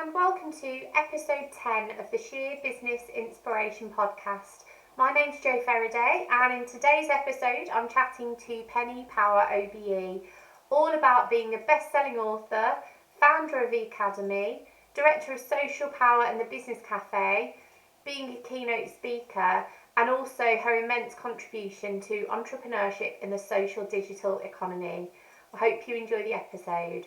and welcome to episode 10 of the Sheer Business Inspiration podcast. My name's Jo Faraday, and in today's episode I'm chatting to Penny Power OBE, all about being a best-selling author, founder of the Academy, director of Social Power and the Business Cafe, being a keynote speaker, and also her immense contribution to entrepreneurship in the social digital economy. I hope you enjoy the episode.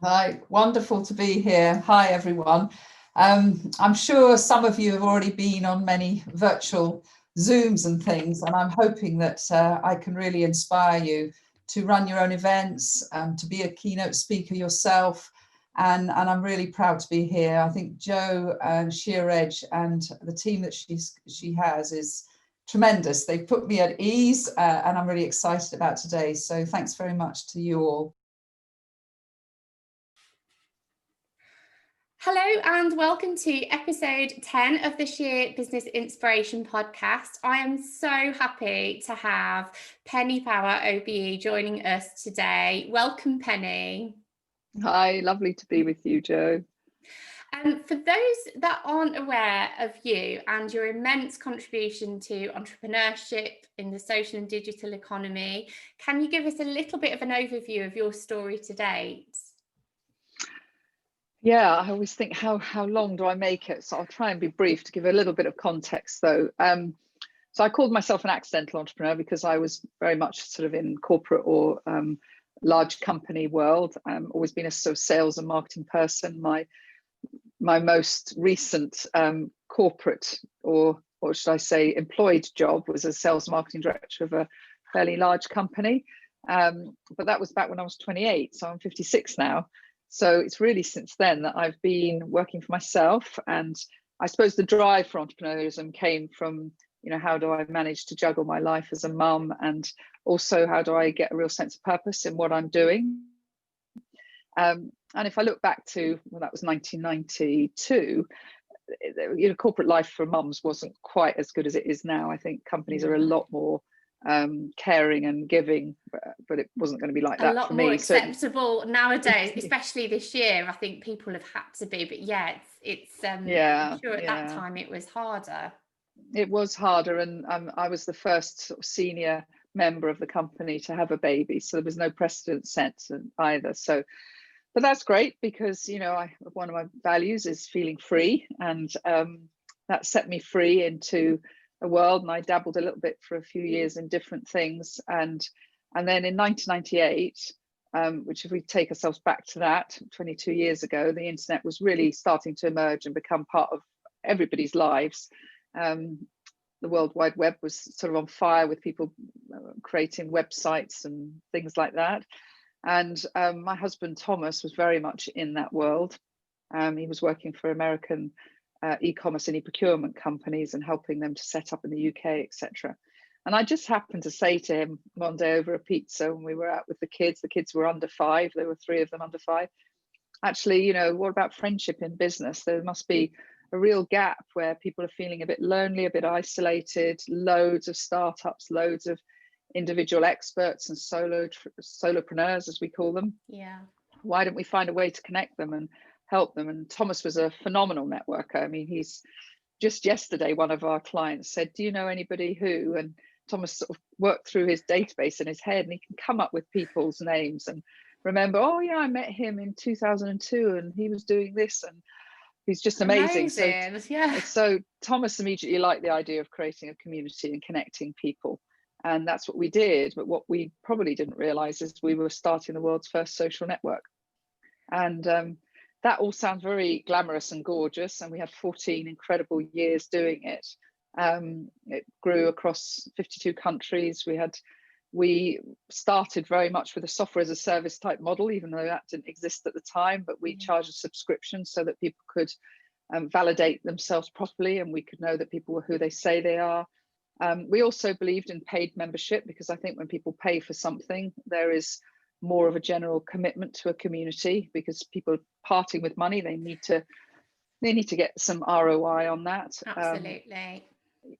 Hi, wonderful to be here. Hi, everyone. I'm sure some of you have already been on many virtual Zooms and things, and I'm hoping that I can really inspire you to run your own events, to be a keynote speaker yourself. And I'm really proud to be here. I think Jo and Sheer Edge and the team that she has is tremendous. They've put me at ease, and I'm really excited about today. So thanks very much to you all. Hello and welcome to episode 10 of the Sheer Business Inspiration podcast. I am so happy to have Penny Power OBE joining us today. Welcome, Penny. Hi, lovely to be with you, Jo. For those that aren't aware of you and your immense contribution to entrepreneurship in the social and digital economy, can you give us a little bit of an overview of your story to date? Yeah, I always think how long do I make it? So I'll try and be brief to give a little bit of context though. So I called myself an accidental entrepreneur because I was very much sort of in corporate or large company world. Always been a sort of sales and marketing person. My most recent corporate or should I say employed job was as sales and marketing director of a fairly large company. But that was back when I was 28, so I'm 56 now. So it's really since then that I've been working for myself, and I suppose the drive for entrepreneurialism came from, how do I manage to juggle my life as a mum, and also how do I get a real sense of purpose in what I'm doing. And if I look back to, well, that was 1992, corporate life for mums wasn't quite as good as it is now. I think companies are a lot more caring and giving, but it wasn't going to be like that for me. A lot more acceptable nowadays, especially this year. I think people have had to be, but yeah, I'm sure at that time it was harder. It was harder, and I was the first sort of senior member of the company to have a baby, so there was no precedent set either. So, but that's great because one of my values is feeling free, and that set me free into a world, and I dabbled a little bit for a few years in different things, and then in 1998, which if we take ourselves back to that 22 years ago, the internet was really starting to emerge and become part of everybody's lives. The World Wide Web was sort of on fire with people creating websites and things like that, and my husband Thomas was very much in that world. He was working for American e-commerce and e-procurement companies and helping them to set up in the UK, etc. And I just happened to say to him one day over a pizza when we were out with the kids were under 5, there were 3 of them under 5. Actually, what about friendship in business? There must be a real gap where people are feeling a bit lonely, a bit isolated, loads of startups, loads of individual experts and solopreneurs, as we call them. Yeah. Why don't we find a way to connect them and help them? And Thomas was a phenomenal networker. I mean, he's just yesterday, one of our clients said, do you know anybody who? And Thomas sort of worked through his database in his head, and he can come up with people's names and remember, oh yeah, I met him in 2002 and he was doing this, and he's just amazing. So Thomas immediately liked the idea of creating a community and connecting people. And that's what we did. But what we probably didn't realize is we were starting the world's first social network. And that all sounds very glamorous and gorgeous, and we had 14 incredible years doing it. It grew across 52 countries. We started very much with a software as a service type model, even though that didn't exist at the time, but we charged a subscription so that people could validate themselves properly, and we could know that people were who they say they are. We also believed in paid membership, because I think when people pay for something, there is more of a general commitment to a community, because people parting with money, they need to get some ROI on that. Absolutely.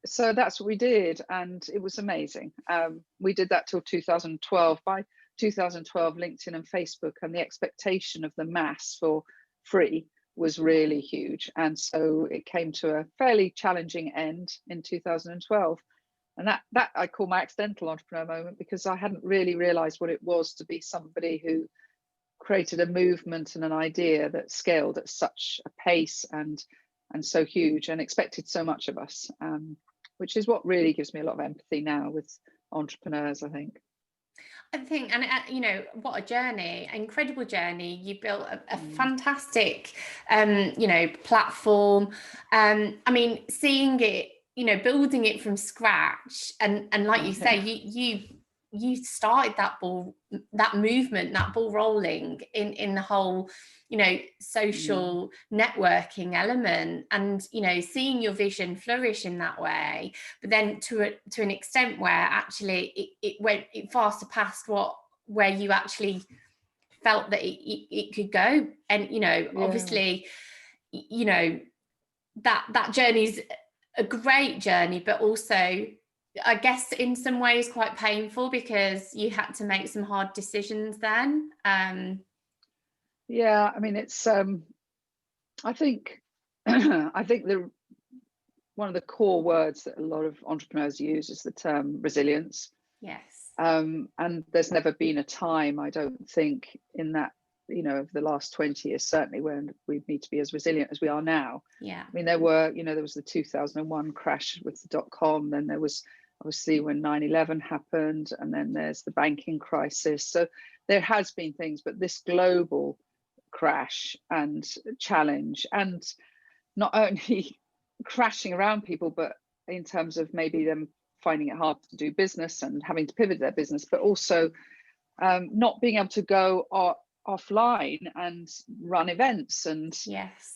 So that's what we did, and it was amazing. We did that till 2012. By 2012, LinkedIn and Facebook, and the expectation of the mass for free was really huge. And so it came to a fairly challenging end in 2012. And that I call my accidental entrepreneur moment, because I hadn't really realized what it was to be somebody who created a movement and an idea that scaled at such a pace and so huge, and expected so much of us, which is what really gives me a lot of empathy now with entrepreneurs, I think. And you know, what a journey, incredible journey. You built a fantastic, you know, platform. I mean, seeing it, you know, building it from scratch, and like you say, you started that movement, that ball rolling in the whole, you know, social networking element, and, you know, seeing your vision flourish in that way, but then to an extent where actually it far surpassed where you actually felt that it could go. And, you know, obviously, you know, that journey's a great journey, but also, I guess, in some ways quite painful, because you had to make some hard decisions then. Yeah, I mean, it's I think I think one of the core words that a lot of entrepreneurs use is the term resilience. Yes. And there's never been a time, I don't think, in that, you know, of the last 20 years, certainly, when we need to be as resilient as we are now. Yeah. I mean, there was the 2001 crash with the dot-com, then there was obviously when 9/11 happened, and then there's the banking crisis. So there has been things, but this global crash and challenge, and not only crashing around people, but in terms of maybe them finding it hard to do business and having to pivot their business, but also not being able to go offline and run events and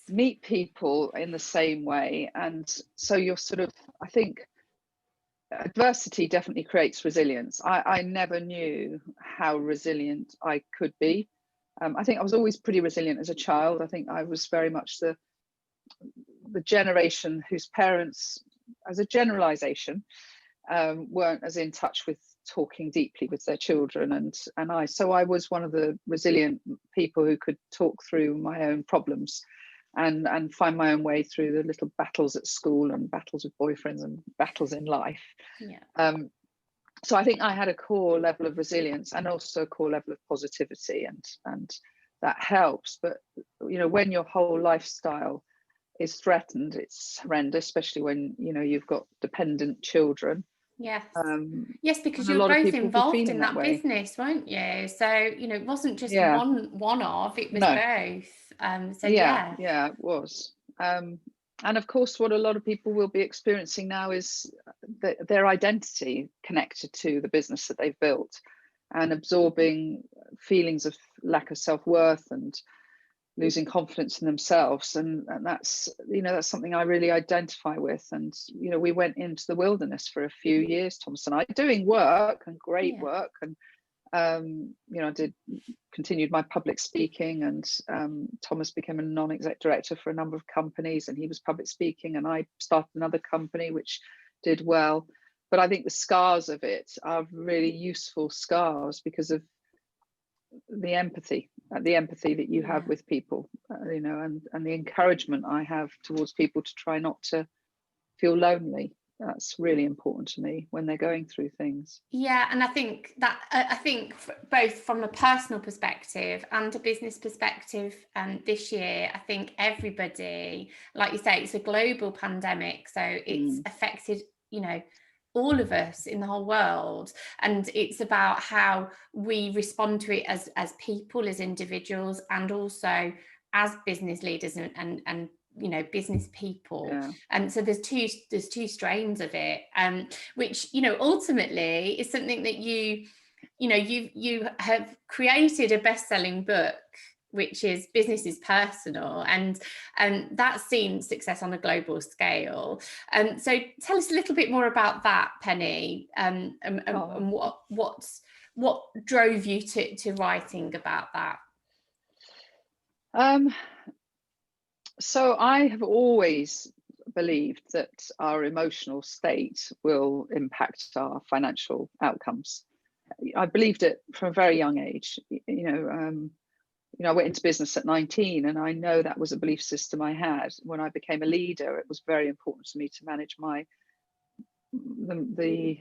meet people in the same way. And so you're sort of, I think adversity definitely creates resilience. I never knew how resilient I could be. I think I was always pretty resilient as a child. I think I was very much the generation whose parents, as a generalization, weren't as in touch with talking deeply with their children, so I was one of the resilient people who could talk through my own problems and find my own way through the little battles at school and battles with boyfriends and battles in life. So I think I had a core level of resilience and also a core level of positivity, and that helps. But, you know, when your whole lifestyle is threatened, it's horrendous, especially when, you know, you've got dependent children. Yes. Yes, because you a were lot of both people involved in that that business, weren't you? So, you know, it wasn't just one of, it was both. So it was. And of course, what a lot of people will be experiencing now is their identity connected to the business that they've built, and absorbing feelings of lack of self-worth and losing confidence in themselves, and that's, you know, that's something I really identify with. And, you know, we went into the wilderness for a few years, Thomas and I, doing work and great work, and you know, I continued my public speaking, and Thomas became a non-exec director for a number of companies, and he was public speaking, and I started another company which did well. But I think the scars of it are really useful scars because of the empathy that you have with people, you know, and the encouragement I have towards people to try not to feel lonely. That's really important to me when they're going through things. Yeah, and I think both from a personal perspective and a business perspective, this year, I think everybody, like you say, it's a global pandemic, so it's affected, you know, all of us in the whole world, and it's about how we respond to it as people, as individuals, and also as business leaders and you know, business people. And so there's two strains of it, which, you know, ultimately is something that you have created a best-selling book, which is Business is Personal, and that's seen success on a global scale. So tell us a little bit more about that, Penny, and what drove you to writing about that? So I have always believed that our emotional state will impact our financial outcomes. I believed it from a very young age. I went into business at 19, and I know that was a belief system I had. When I became a leader, it was very important to me to manage the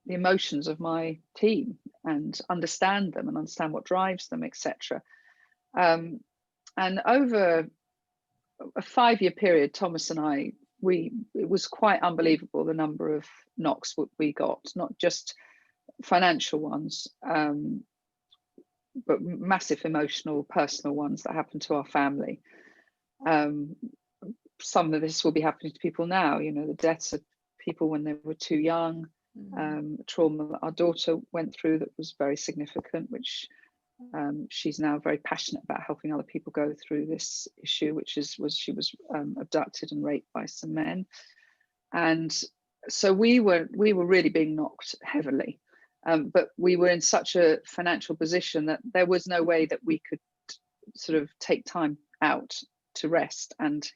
emotions of my team and understand them and understand what drives them, etc. And over a 5-year period, Thomas and I, it was quite unbelievable the number of knocks we got, not just financial ones, but massive emotional, personal ones that happened to our family. Some of this will be happening to people now, the deaths of people when they were too young, trauma that our daughter went through that was very significant, which she's now very passionate about helping other people go through this issue, which was she was abducted and raped by some men. And so we were really being knocked heavily. But we were in such a financial position that there was no way that we could sort of take time out to rest and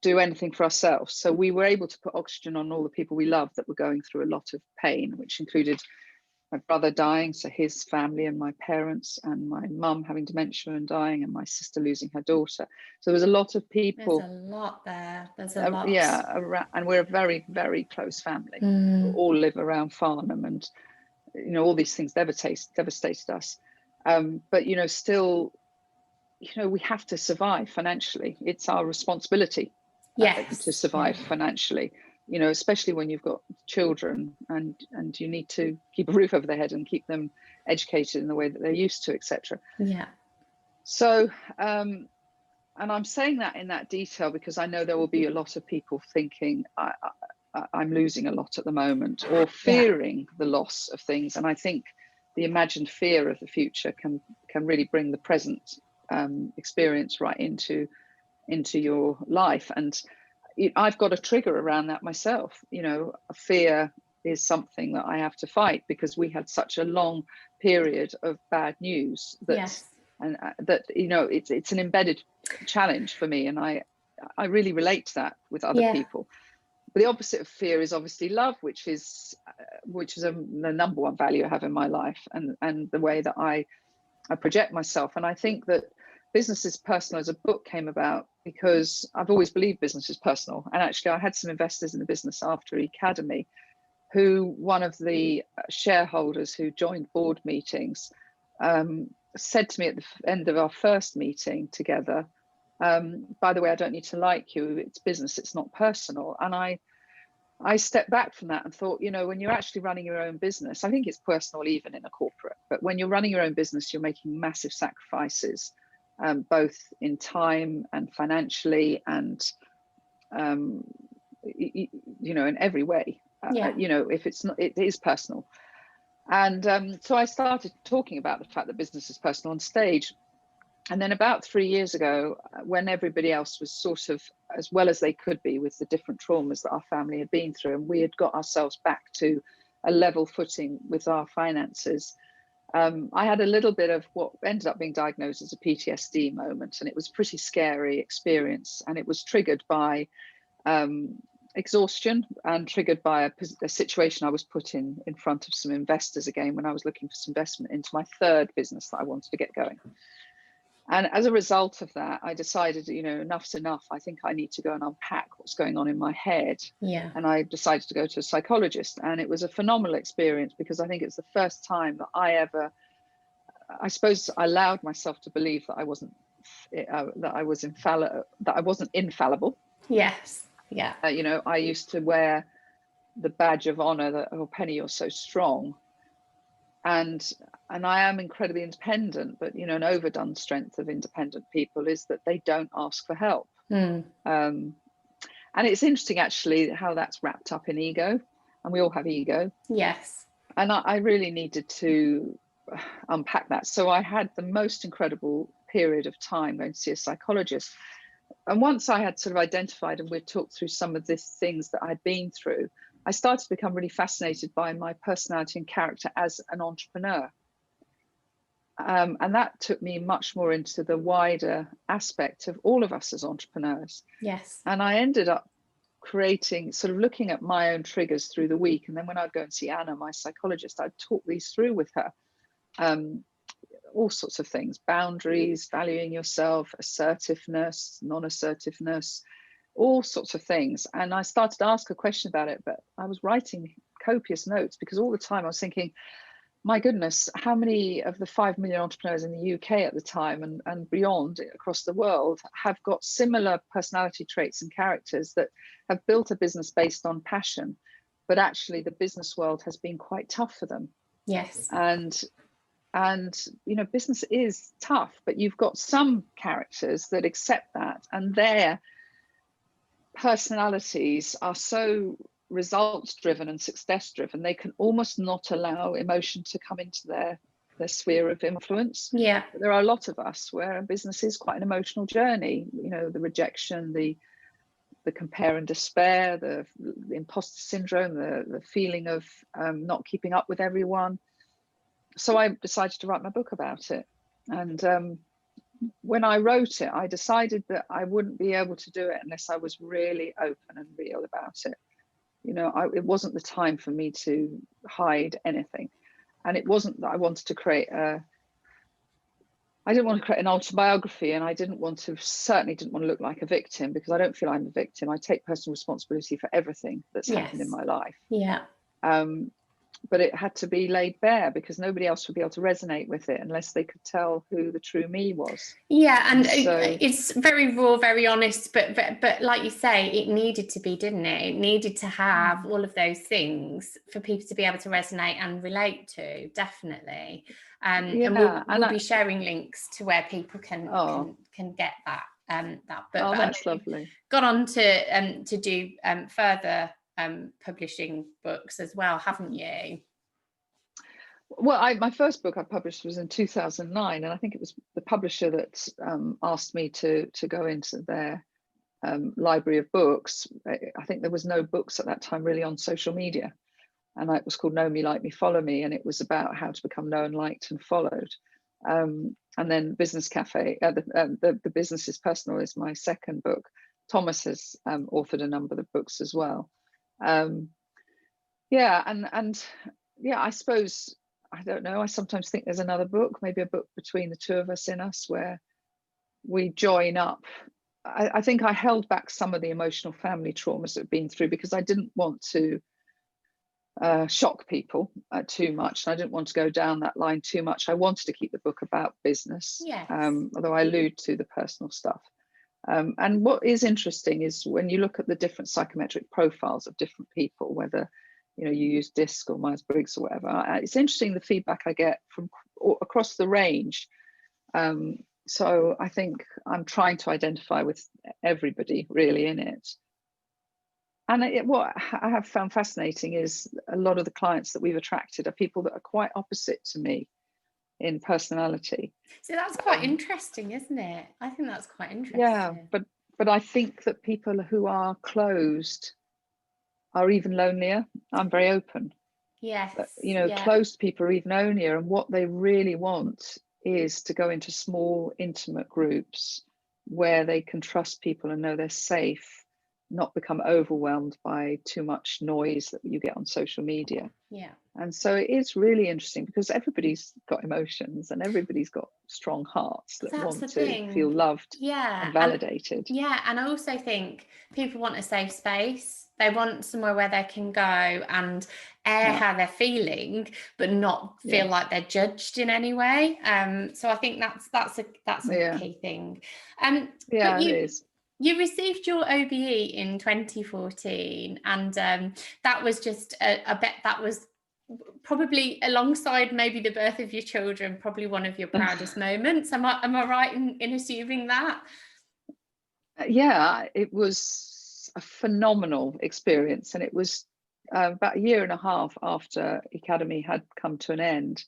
do anything for ourselves. So we were able to put oxygen on all the people we loved that were going through a lot of pain, which included my brother dying, so his family and my parents, and my mum having dementia and dying, and my sister losing her daughter. So there was a lot of people. There's a lot there. There's a lot. And we're a very, very close family. We all live around Farnham, and all these things devastated us. But still, we have to survive financially. It's our responsibility to survive financially. Especially when you've got children and you need to keep a roof over their head and keep them educated in the way that they're used to, etc. Yeah. So, and I'm saying that in that detail because I know there will be a lot of people thinking I'm losing a lot at the moment, or fearing the loss of things. And I think the imagined fear of the future can really bring the present experience right into your life. And I've got a trigger around that myself. Fear is something that I have to fight because we had such a long period of bad news that it's an embedded challenge for me, and I really relate to that with other people. But the opposite of fear is obviously love, which is the number one value I have in my life, and the way that I project myself. And I think that Business is Personal as a book came about because I've always believed business is personal. And actually, I had some investors in the business after Academy, who one of the shareholders who joined board meetings said to me at the end of our first meeting together, by the way, I don't need to like you, it's business, it's not personal. And I stepped back from that and thought, when you're actually running your own business, I think it's personal even in a corporate, but when you're running your own business, you're making massive sacrifices, both in time and financially and, in every way. If it's not, it is personal. And so I started talking about the fact that business is personal on stage. And then about 3 years ago, when everybody else was sort of as well as they could be with the different traumas that our family had been through, and we had got ourselves back to a level footing with our finances, I had a little bit of what ended up being diagnosed as a PTSD moment, and it was a pretty scary experience. And it was triggered by exhaustion and triggered by a situation I was put in front of some investors again when I was looking for some investment into my third business that I wanted to get going. And as a result of that, I decided, enough's enough. I think I need to go and unpack what's going on in my head. Yeah. And I decided to go to a psychologist. And it was a phenomenal experience because I think it's the first time that I allowed myself to believe that I wasn't infallible. Yes. Yeah. I used to wear the badge of honor that, oh, Penny, you're so strong. And I am incredibly independent, but an overdone strength of independent people is that they don't ask for help. And it's interesting actually how that's wrapped up in ego, and we all have ego. Yes. And I really needed to unpack that. So I had the most incredible period of time going to see a psychologist. And once I had sort of identified and we'd talked through some of these things that I'd been through, I started to become really fascinated by my personality and character as an entrepreneur. And that took me much more into the wider aspect of all of us as entrepreneurs. Yes. And I ended up creating, sort of looking at my own triggers through the week. And then when I'd go and see Anna, my psychologist, I'd talk these through with her. All sorts of things: boundaries, valuing yourself, assertiveness, non-assertiveness, all sorts of things. And I started to ask a question about it, but I was writing copious notes because all the time I was thinking, my goodness, how many of the 5 million entrepreneurs in the UK at the time and beyond across the world have got similar personality traits and characters that have built a business based on passion, but actually the business world has been quite tough for them. Yes. And you know, business is tough, but you've got some characters that accept that, and their personalities are so results driven and success driven, they can almost not allow emotion to come into their sphere of influence. Yeah. But there are a lot of us where business is quite an emotional journey. You know, the rejection, the compare and despair, the imposter syndrome, the feeling of not keeping up with everyone. So I decided to write my book about it. And when I wrote it, I decided that I wouldn't be able to do it unless I was really open and real about it. You know, it wasn't the time for me to hide anything. And it wasn't that I wanted to create I didn't want to create an autobiography, and I certainly didn't want to look like a victim, because I don't feel I'm a victim. I take personal responsibility for everything that's happened in my life. Yeah. But it had to be laid bare, because nobody else would be able to resonate with it unless they could tell who the true me was. Yeah, and so, it's very raw, very honest, but like you say, it needed to be, didn't it? It needed to have all of those things for people to be able to resonate and relate to, definitely. And we'll be sharing links to where people can get that book. Oh, but that's lovely. Got on to do further publishing books as well, haven't you? Well, my first book I published was in 2009, and I think it was the publisher that asked me to go into their library of books. I think there was no books at that time really on social media, and it was called Know Me, Like Me, Follow Me, and it was about how to become known, liked, and followed. And then Business Cafe, the Business is Personal, is my second book. Thomas has authored a number of books as well. And I suppose, I don't know, I sometimes think there's another book, maybe a book between the two of us, in us, where we join up. I think I held back some of the emotional family traumas that I've been through, because I didn't want to shock people too much. I didn't want to go down that line too much. I wanted to keep the book about business, although I allude to the personal stuff. And what is interesting is when you look at the different psychometric profiles of different people, whether you use DISC or Myers-Briggs or whatever, it's interesting the feedback I get from across the range. So I think I'm trying to identify with everybody really in it. And what I have found fascinating is a lot of the clients that we've attracted are people that are quite opposite to me in personality. So that's quite interesting, isn't it? I think that's quite interesting. Yeah, but I think that people who are closed are even lonelier. I'm very open. Yes. But, closed people are even lonelier, and what they really want is to go into small, intimate groups where they can trust people and know they're safe, not become overwhelmed by too much noise that you get on social media. Yeah. And so it is really interesting, because everybody's got emotions and everybody's got strong hearts that want to feel loved and validated. And I also think people want a safe space. They want somewhere where they can go and air how they're feeling, but not feel like they're judged in any way. So I think that's a key thing. It is. You received your OBE in 2014, and that was just I bet that was probably, alongside maybe the birth of your children, probably one of your proudest moments. Am I right in assuming that? Yeah, it was a phenomenal experience, and it was about a year and a half after Academy had come to an end,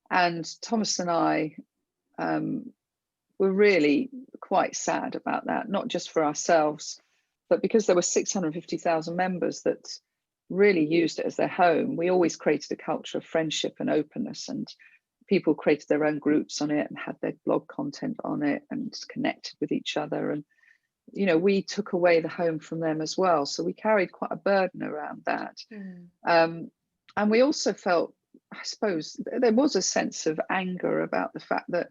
and Thomas and I were really quite sad about that, not just for ourselves, but because there were 650,000 members that really used it as their home. We always created a culture of friendship and openness, and people created their own groups on it and had their blog content on it and connected with each other. And we took away the home from them as well. So we carried quite a burden around that. And we also felt, I suppose, there was a sense of anger about the fact that,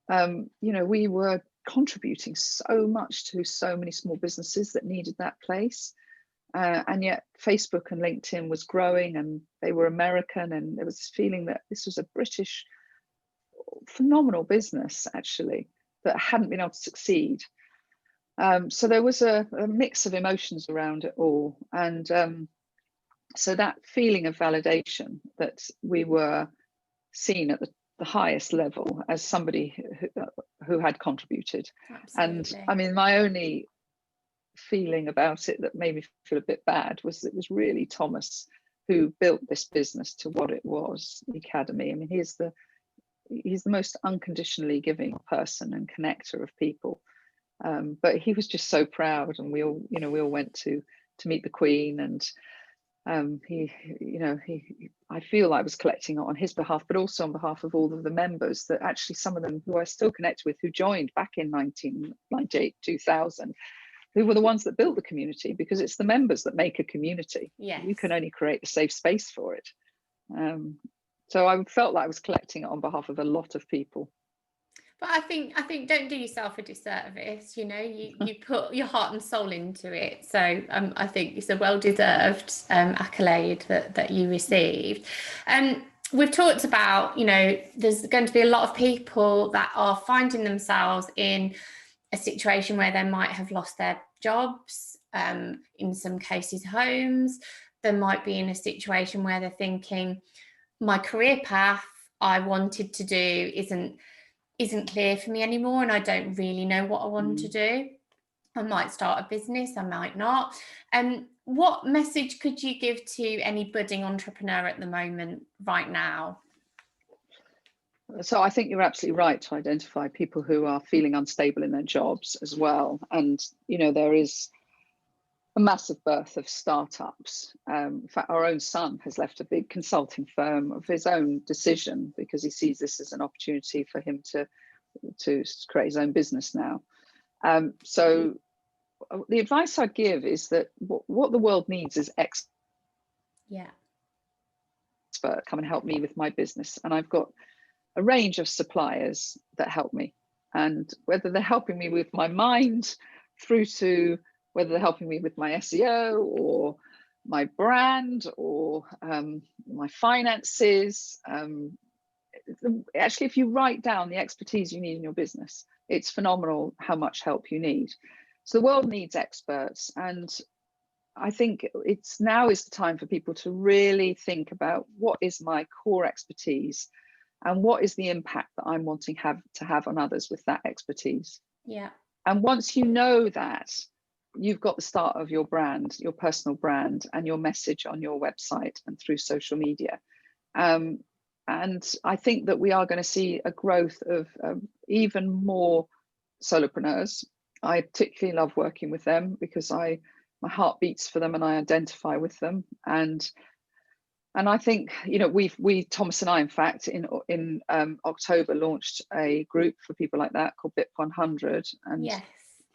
we were contributing so much to so many small businesses that needed that place. And yet Facebook and LinkedIn was growing, and they were American, and there was this feeling that this was a British phenomenal business actually that hadn't been able to succeed. So there was a mix of emotions around it all. And so that feeling of validation that we were seen at the highest level as somebody who had contributed. Absolutely. And I mean, my only feeling about it that made me feel a bit bad was it was really Thomas who built this business to what it was, the Academy. I mean, he's the most unconditionally giving person and connector of people. But he was just so proud, and we all went to meet the Queen, and I feel I was collecting it on his behalf, but also on behalf of all of the members, that actually some of them who I still connect with, who joined back in 1998, 2000, who were the ones that built the community, because it's the members that make a community. Yes. You can only create a safe space for it. So I felt like I was collecting it on behalf of a lot of people. But I think don't do yourself a disservice. You put your heart and soul into it. So I think it's a well-deserved accolade that you received. We've talked about, there's going to be a lot of people that are finding themselves in a situation where they might have lost their jobs, in some cases homes. They might be in a situation where they're thinking, my career path I wanted to do isn't clear for me anymore, and I don't really know what I want to do. I might start a business, I might not. What message could you give to any budding entrepreneur at the moment, right now? So I think you're absolutely right to identify people who are feeling unstable in their jobs as well. And, there is a massive birth of startups. In fact, our own son has left a big consulting firm of his own decision, because he sees this as an opportunity for him to create his own business now. So the advice I'd give is that what the world needs is expert come and help me with my business. And I've got a range of suppliers that help me, and whether they're helping me with my mind through to whether they're helping me with my SEO or my brand or my finances. Actually, if you write down the expertise you need in your business, it's phenomenal how much help you need. So the world needs experts, and I think now is the time for people to really think about what is my core expertise and what is the impact that I'm wanting to have on others with that expertise. Yeah. And once you know that, you've got the start of your brand, your personal brand, and your message on your website and through social media. And I think that we are going to see a growth of even more solopreneurs. I particularly love working with them because my heart beats for them and I identify with them. And I think, we Thomas and I, in fact, in October launched a group for people like that called BIP 100. And yes.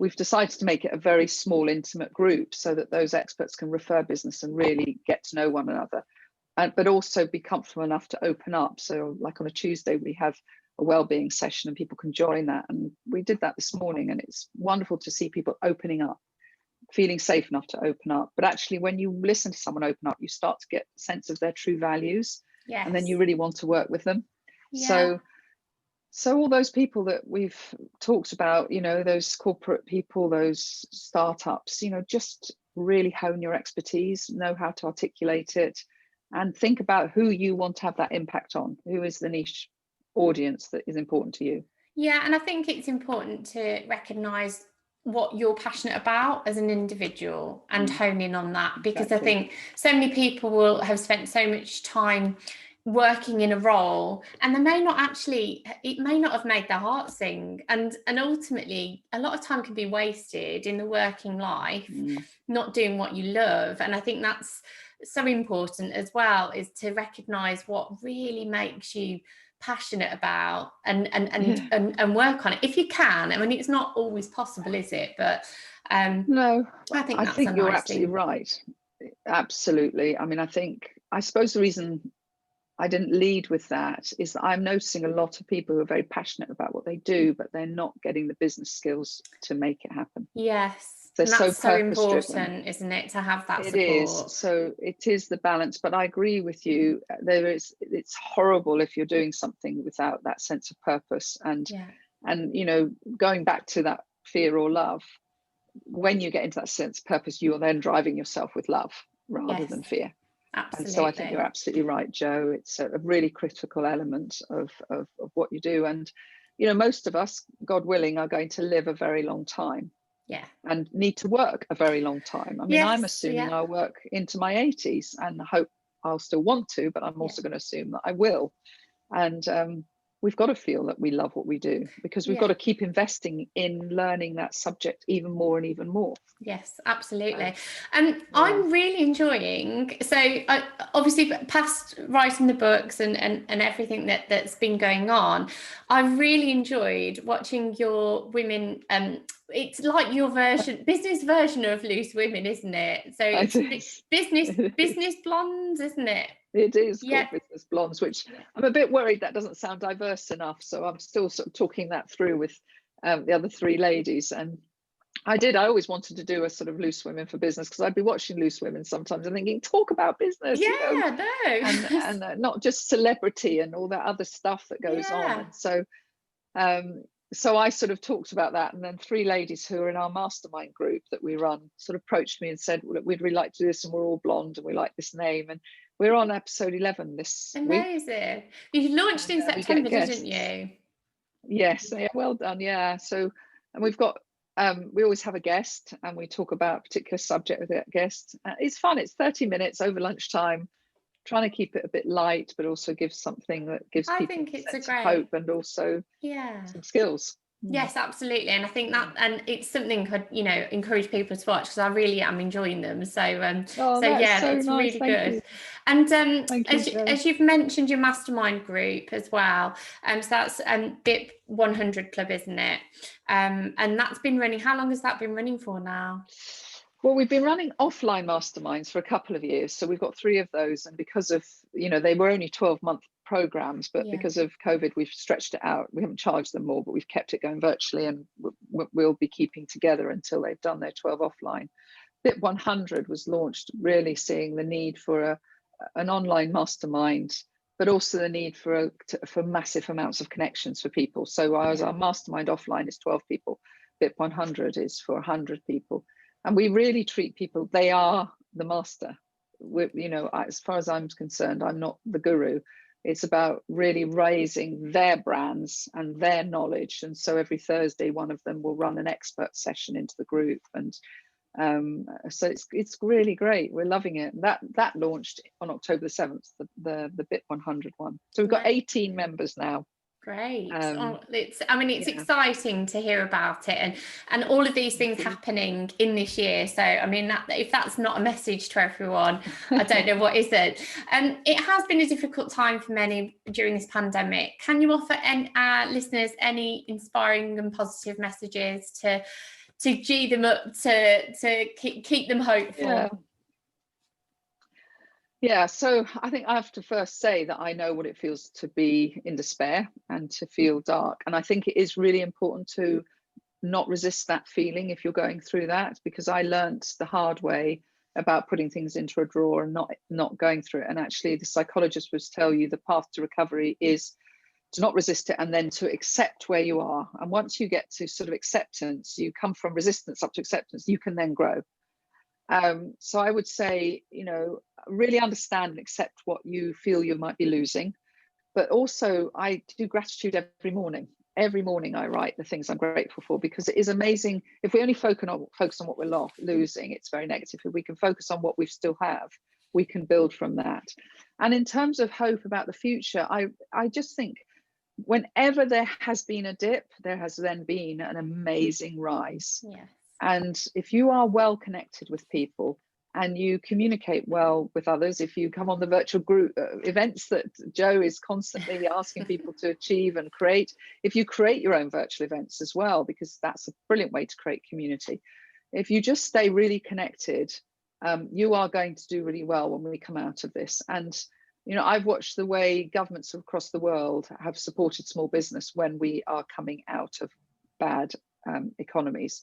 We've decided to make it a very small, intimate group so that those experts can refer business and really get to know one another, but also be comfortable enough to open up. So like on a Tuesday, we have a wellbeing session and people can join that. And we did that this morning, and it's wonderful to see people opening up, feeling safe enough to open up. But actually, when you listen to someone open up, you start to get a sense of their true values. Yes. And then you really want to work with them. Yeah. So all those people that we've talked about, those corporate people, those startups, just really hone your expertise, know how to articulate it, and think about who you want to have that impact on. Who is the niche audience that is important to you? Yeah, and I think it's important to recognise what you're passionate about as an individual and hone in on that, because exactly. I think so many people will have spent so much time working in a role and it may not have made their heart sing, and ultimately a lot of time can be wasted in the working life not doing what you love. And I think that's so important as well, is to recognize what really makes you passionate about and work on it if you can. I mean, it's not always possible, is it? But no, I think that's a you're nice absolutely thing. right. Absolutely. I mean, I suppose the reason I didn't lead with that is that I'm noticing a lot of people who are very passionate about what they do, but they're not getting the business skills to make it happen. Yes. They're And that's so purpose driven. important, isn't it, to have that It support? is. So it is the balance. But I agree with you. It's horrible if you're doing something without that sense of purpose. And you know, going back to that fear or love, when you get into that sense of purpose, you're then driving yourself with love rather than fear. Absolutely. And so I think you're absolutely right, Jo. It's a really critical element of what you do. And, you know, most of us, God willing, are going to live a very long time. Yeah. And need to work a very long time. I mean, I'm assuming I'll work into my 80s, and I hope I'll still want to, but I'm also going to assume that I will. And we've got to feel that we love what we do, because we've got to keep investing in learning that subject even more and even more. Yes, absolutely. And I'm really enjoying, so obviously past writing the books and everything that's been going on, I've really enjoyed watching your women. It's like your business version of Loose Women, isn't it? So it's business blondes, isn't it? It is called Business Blondes, which I'm a bit worried that doesn't sound diverse enough. So I'm still sort of talking that through with the other three ladies. And I always wanted to do a sort of Loose Women for Business, because I'd be watching Loose Women sometimes and thinking, talk about business, and not just celebrity and all that other stuff that goes on. And so I sort of talked about that, and then three ladies who are in our mastermind group that we run sort of approached me and said, well, we'd really like to do this, and we're all blonde and we like this name, and we're on episode 11 this week. Amazing. You launched in September, didn't you? Yes, well done. Yeah. So, and we've got we always have a guest, and we talk about a particular subject with that guest. It's fun. It's 30 minutes over lunchtime, trying to keep it a bit light, but also give something that gives people a sense of hope, and also some skills. Yes, absolutely. And I think that, and it's something I'd, you know, encourage people to watch, because I really am enjoying them. So it's nice. Really good. You. And as you've mentioned, your mastermind group as well. So that's BIP 100 Club, isn't it? And that's been running. How long has that been running for now? Well, we've been running offline masterminds for a couple of years. So we've got 3 of those. And because of, you know, they were only 12-month programs, but because of COVID, we've stretched it out. We haven't charged them more, but we've kept it going virtually, and we'll be keeping together until they've done their 12 offline. BIP 100 was launched really seeing the need for an online mastermind, but also the need for massive amounts of connections for people. So our mastermind offline is 12 people. BIP 100 is for 100 people. And we really treat people, they are the master. You know, as far as I'm concerned, I'm not the guru. It's about really raising their brands and their knowledge. And so every Thursday, one of them will run an expert session into the group. And so it's really great. We're loving it. That launched on October the 7th, the BIP 100 one. So we've got 18 members now. Great. It's exciting to hear about it, and all of these things happening in this year. So I mean, if that's not a message to everyone, I don't know what is it. It has been a difficult time for many during this pandemic. Can you offer our listeners any inspiring and positive messages to G them up, to keep them hopeful? Yeah, so I think I have to first say that I know what it feels to be in despair and to feel dark. And I think it is really important to not resist that feeling if you're going through that, because I learned the hard way about putting things into a drawer and not going through it. And actually the psychologist would tell you the path to recovery is to not resist it, and then to accept where you are. And once you get to sort of acceptance, you come from resistance up to acceptance, you can then grow. So I would say, you know, really understand and accept what you feel you might be losing. But also I do gratitude every morning. Every morning I write the things I'm grateful for, because it is amazing. If we only focus on what we're losing, it's very negative. If we can focus on what we still have, we can build from that. And in terms of hope about the future, I just think whenever there has been a dip, there has then been an amazing rise. Yeah. And if you are well connected with people and you communicate well with others, if you come on the virtual group events that Joe is constantly asking people to achieve and create, if you create your own virtual events as well, because that's a brilliant way to create community. If you just stay really connected, you are going to do really well when we come out of this. And I've watched the way governments across the world have supported small business when we are coming out of bad economies.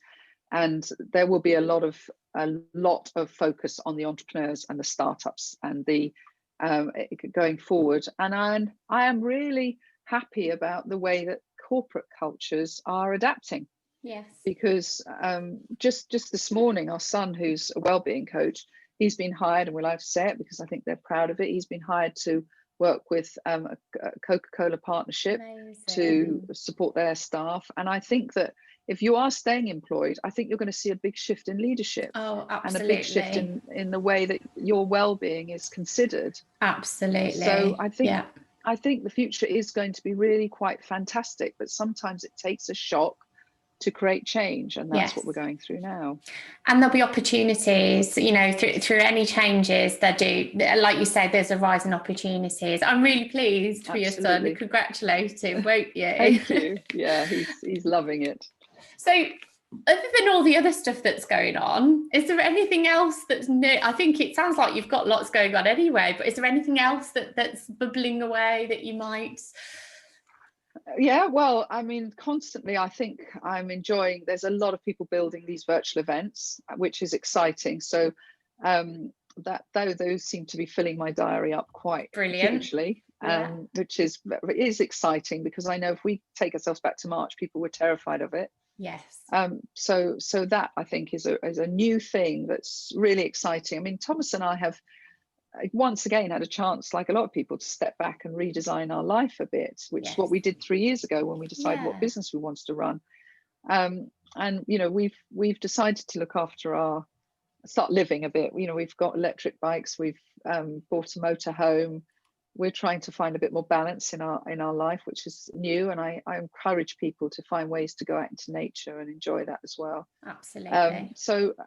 And there will be a lot of focus on the entrepreneurs and the startups and the going forward. And I am really happy about the way that corporate cultures are adapting. Yes. Because just this morning, our son, who's a wellbeing coach, he's been hired, and we'll have to say it because I think they're proud of it. He's been hired to work with a Coca-Cola partnership. Amazing. To support their staff. And I think that if you are staying employed, I think you're going to see a big shift in leadership. Oh, absolutely. And a big shift in the way that your well-being is considered. Absolutely. So I think the future is going to be really quite fantastic, but sometimes it takes a shock to create change, and that's what we're going through now. And there'll be opportunities, through any changes that do, like you said, there's a rise in opportunities. I'm really pleased for your son. Congratulate him, won't you? Thank you. Yeah, he's loving it. So other than all the other stuff that's going on, is there anything else that's new? I think it sounds like you've got lots going on anyway, but is there anything else that's bubbling away that you might? Yeah, well, I mean, constantly, I think I'm enjoying, there's a lot of people building these virtual events, which is exciting. So those seem to be filling my diary up quite hugely, which is exciting, because I know if we take ourselves back to March, people were terrified of it. Yes. So that, I think, is a new thing that's really exciting. I mean, Thomas and I have once again had a chance, like a lot of people, to step back and redesign our life a bit, which is what we did 3 years ago when we decided what business we wanted to run. And we've decided to look after start living a bit. We've got electric bikes, we've bought a motor home. We're trying to find a bit more balance in our life, which is new, and I encourage people to find ways to go out into nature and enjoy that as well. Absolutely.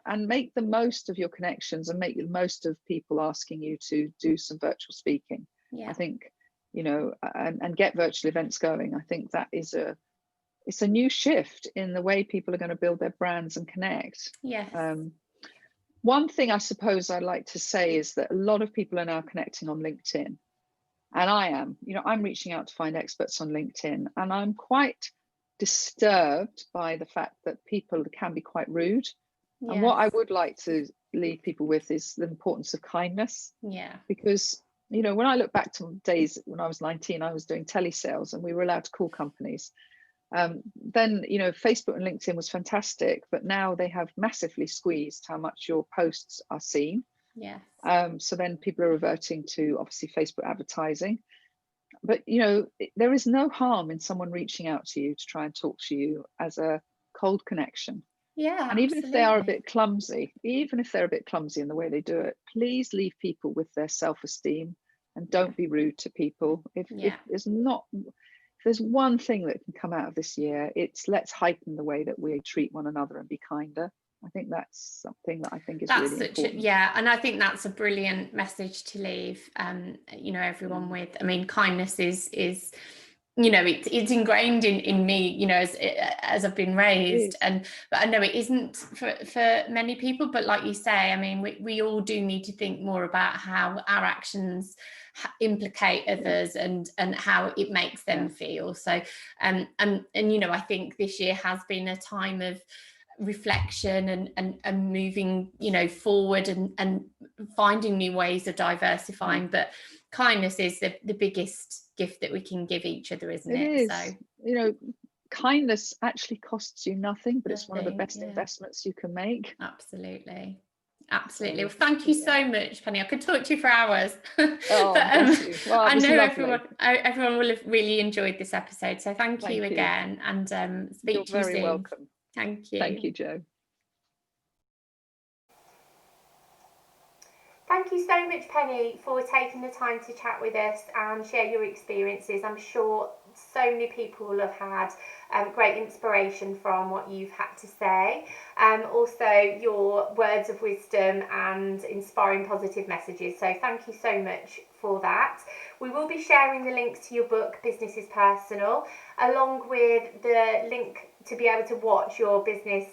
And make the most of your connections, and make the most of people asking you to do some virtual speaking. I think, and get virtual events going. I think that is it's a new shift in the way people are going to build their brands and connect. Yes. One thing I suppose I'd like to say is that a lot of people are now connecting on LinkedIn. And I'm reaching out to find experts on LinkedIn, and I'm quite disturbed by the fact that people can be quite rude. Yes. And what I would like to leave people with is the importance of kindness. Yeah. Because, when I look back to days when I was 19, I was doing telesales and we were allowed to call companies. Then, Facebook and LinkedIn was fantastic, but now they have massively squeezed how much your posts are seen. Yes. So then people are reverting to obviously Facebook advertising, but there is no harm in someone reaching out to you to try and talk to you as a cold connection. Yeah. And even if they are a bit clumsy, in the way they do it, please leave people with their self-esteem and don't be rude to people. If there's one thing that can come out of this year, it's let's heighten the way that we treat one another and be kinder. I think that's something that I think is really important. And I think that's a brilliant message to leave everyone with. I mean, kindness is it's ingrained in me, as I've been raised, but I know it isn't for many people. But like you say, I mean, we all do need to think more about how our actions implicate others and how it makes them feel. So and I think this year has been a time of reflection and moving forward and finding new ways of diversifying, but kindness is the biggest gift that we can give each other, isn't it? It is. So kindness actually costs you nothing, but it's one of the best investments you can make. Absolutely. Well, thank you so much, Penny. I could talk to you for hours. Oh, bless you. Well, I know everyone will have really enjoyed this episode, so thank you again, and speak You're to you soon. You're very welcome. Thank you. Thank you, Jo. Thank you so much, Penny, for taking the time to chat with us and share your experiences. I'm sure so many people have had great inspiration from what you've had to say. Also your words of wisdom and inspiring positive messages. So thank you so much for that. We will be sharing the links to your book, Business is Personal, along with the link to be able to watch your business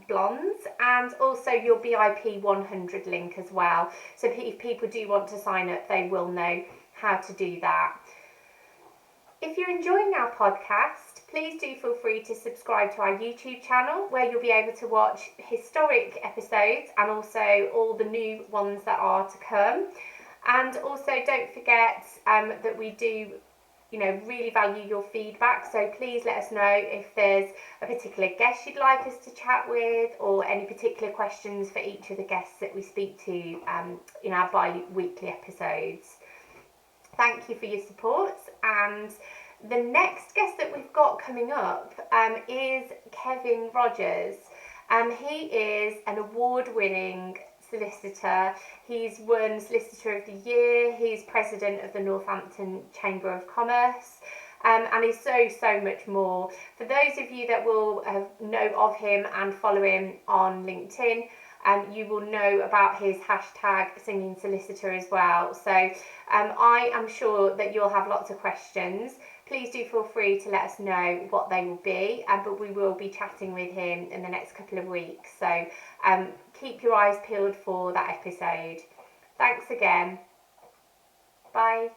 blondes, and also your BIP 100 link as well. So if people do want to sign up, they will know how to do that. If you're enjoying our podcast, please do feel free to subscribe to our YouTube channel, where you'll be able to watch historic episodes and also all the new ones that are to come. And also don't forget that we do really value your feedback, so please let us know if there's a particular guest you'd like us to chat with, or any particular questions for each of the guests that we speak to in our bi-weekly episodes. Thank you for your support. And the next guest that we've got coming up is Kevin Rogers. He is an award-winning solicitor. He's won Solicitor of the Year. He's president of the Northampton Chamber of Commerce, and he's so much more. For those of you that will know of him and follow him on LinkedIn, you will know about his hashtag Singing Solicitor as well. So I am sure that you'll have lots of questions. Please do feel free to let us know what they will be, but we will be chatting with him in the next couple of weeks. So keep your eyes peeled for that episode. Thanks again. Bye.